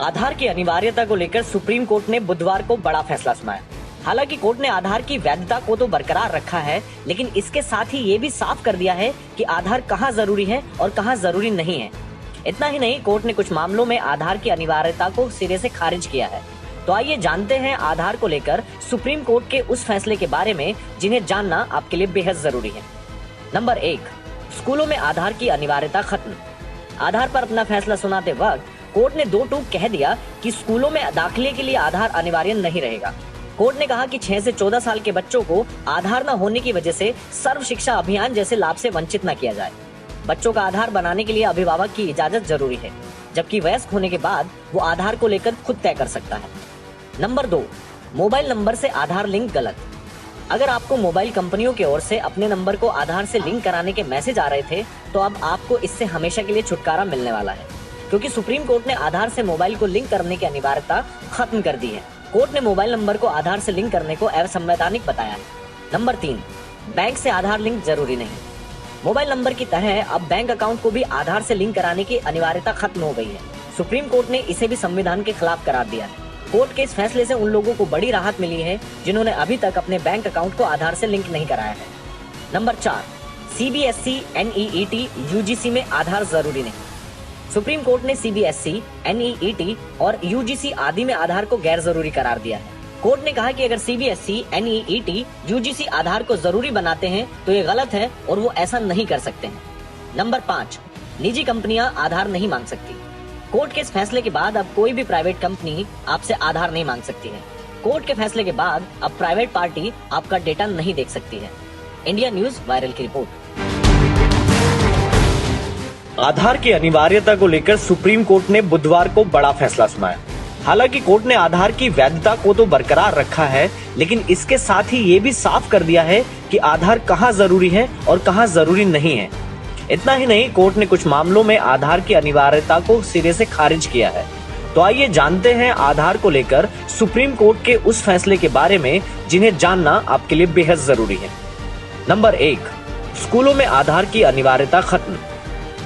आधार की अनिवार्यता को लेकर सुप्रीम कोर्ट ने बुधवार को बड़ा फैसला सुनाया। हालांकि कोर्ट ने आधार की वैधता को तो बरकरार रखा है, लेकिन इसके साथ ही ये भी साफ कर दिया है कि आधार कहां जरूरी है और कहां जरूरी नहीं है। इतना ही नहीं, कोर्ट ने कुछ मामलों में आधार की अनिवार्यता को सिरे से खारिज किया है। तो आइए जानते हैं आधार को लेकर सुप्रीम कोर्ट के उस फैसले के बारे में जिन्हें जानना आपके लिए बेहद जरूरी है। नंबर 1, स्कूलों में आधार की अनिवार्यता खत्म। आधार पर अपना फैसला सुनाते वक्त कोर्ट ने दो टूक कह दिया कि स्कूलों में दाखिले के लिए आधार अनिवार्य नहीं रहेगा। कोर्ट ने कहा कि 6 से 14 साल के बच्चों को आधार न होने की वजह से सर्व शिक्षा अभियान जैसे लाभ से वंचित न किया जाए। बच्चों का आधार बनाने के लिए अभिभावक की इजाजत जरूरी है, जबकि वयस्क होने के बाद वो आधार को लेकर खुद तय कर सकता है। नंबर 2, मोबाइल नंबर से आधार लिंक गलत। अगर आपको मोबाइल कंपनियों की ओर से अपने नंबर को आधार से लिंक कराने के मैसेज आ रहे थे, तो अब आपको इससे हमेशा के लिए छुटकारा मिलने वाला है, क्योंकि सुप्रीम कोर्ट ने आधार से मोबाइल को लिंक करने की अनिवार्यता खत्म कर दी है। कोर्ट ने मोबाइल नंबर को आधार से लिंक करने को असंवैधानिक बताया है। नंबर 3, बैंक से आधार लिंक जरूरी नहीं। मोबाइल नंबर की तरह अब बैंक अकाउंट को भी आधार से लिंक कराने की अनिवार्यता खत्म हो गई है। सुप्रीम कोर्ट ने इसे भी संविधान के खिलाफ करार दिया है। कोर्ट के इस फैसले से उन लोगों को बड़ी राहत मिली है जिन्होंने अभी तक अपने बैंक अकाउंट को आधार से लिंक नहीं कराया है। नंबर 4, CBSE, NEET, UGC में आधार जरूरी नहीं। सुप्रीम कोर्ट ने CBSE, NEET और UGC आदि में आधार को गैर जरूरी करार दिया है। कोर्ट ने कहा कि अगर CBSE, NEET, UGC आधार को जरूरी बनाते हैं तो ये गलत है और वो ऐसा नहीं कर सकते हैं। नंबर 5, निजी कंपनियां आधार नहीं मांग सकती। कोर्ट के इस फैसले के बाद अब कोई भी प्राइवेट कंपनी आपसे आधार नहीं मांग सकती है। कोर्ट के फैसले के बाद अब प्राइवेट पार्टी आपका डेटा नहीं देख सकती है। इंडिया न्यूज वायरल की रिपोर्ट। आधार की अनिवार्यता को लेकर सुप्रीम कोर्ट ने बुधवार को बड़ा फैसला सुनाया। हालांकि कोर्ट ने आधार की वैधता को तो बरकरार रखा है, लेकिन इसके साथ ही ये भी साफ कर दिया है कि आधार कहां जरूरी है और कहां जरूरी नहीं है। इतना ही नहीं, कोर्ट ने कुछ मामलों में आधार की अनिवार्यता को सिरे से खारिज किया है। तो आइए जानते हैं आधार को लेकर सुप्रीम कोर्ट के उस फैसले के बारे में जिन्हें जानना आपके लिए बेहद जरूरी है। नंबर 1, स्कूलों में आधार की अनिवार्यता खत्म।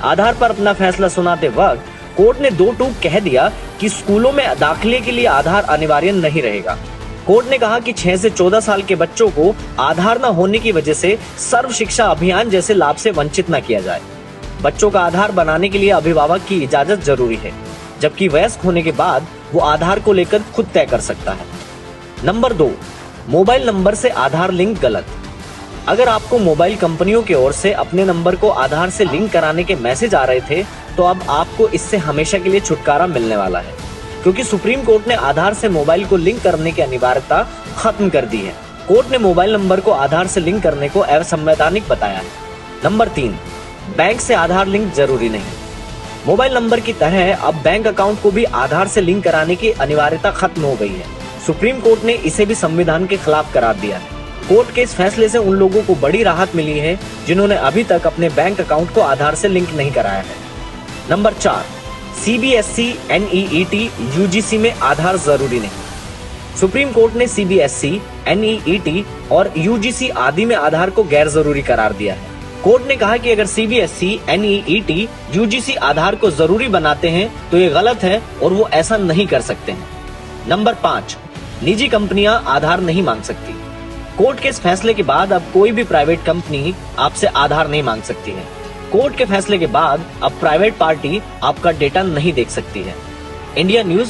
आधार पर अपना फैसला सुनाते वक्त कोर्ट ने दो टूक कह दिया कि स्कूलों में दाखिले के लिए आधार अनिवार्य नहीं रहेगा। कोर्ट ने कहा कि 6 से 14 साल के बच्चों को आधार न होने की वजह से सर्व शिक्षा अभियान जैसे लाभ से वंचित न किया जाए। बच्चों का आधार बनाने के लिए अभिभावक की इजाजत जरूरी है, जबकि वयस्क होने के बाद वो आधार को लेकर खुद तय कर सकता है। नंबर 2, मोबाइल नंबर से आधार लिंक गलत। अगर आपको मोबाइल कंपनियों की ओर से अपने नंबर को आधार से लिंक कराने के मैसेज आ रहे थे, तो अब आपको इससे हमेशा के लिए छुटकारा मिलने वाला है, क्योंकि सुप्रीम कोर्ट ने आधार से मोबाइल को लिंक करने की अनिवार्यता खत्म कर दी है। कोर्ट ने मोबाइल नंबर को आधार से लिंक करने को असंवैधानिक बताया है। नंबर 3, बैंक से आधार लिंक जरूरी नहीं। मोबाइल नंबर की तरह अब बैंक अकाउंट को भी आधार से लिंक कराने की अनिवार्यता खत्म हो गई है। सुप्रीम कोर्ट ने इसे भी संविधान के खिलाफ करार दिया है। कोर्ट के इस फैसले से उन लोगों को बड़ी राहत मिली है जिन्होंने अभी तक अपने बैंक अकाउंट को आधार से लिंक नहीं कराया है। नंबर 4, CBSE, NEET, UGC में आधार जरूरी नहीं। सुप्रीम कोर्ट ने CBSE, NEET और UGC आदि में आधार को गैर जरूरी करार दिया है। कोर्ट ने कहा कि अगर CBSE, NEET, UGC आधार को जरूरी बनाते हैं तो ये गलत है और वो ऐसा नहीं कर सकते हैं। नंबर 5, निजी कंपनियां आधार नहीं मांग सकती। कोर्ट के इस फैसले के बाद अब कोई भी प्राइवेट कंपनी आपसे आधार नहीं मांग सकती है। कोर्ट के फैसले के बाद अब प्राइवेट पार्टी आपका डेटा नहीं देख सकती है। India news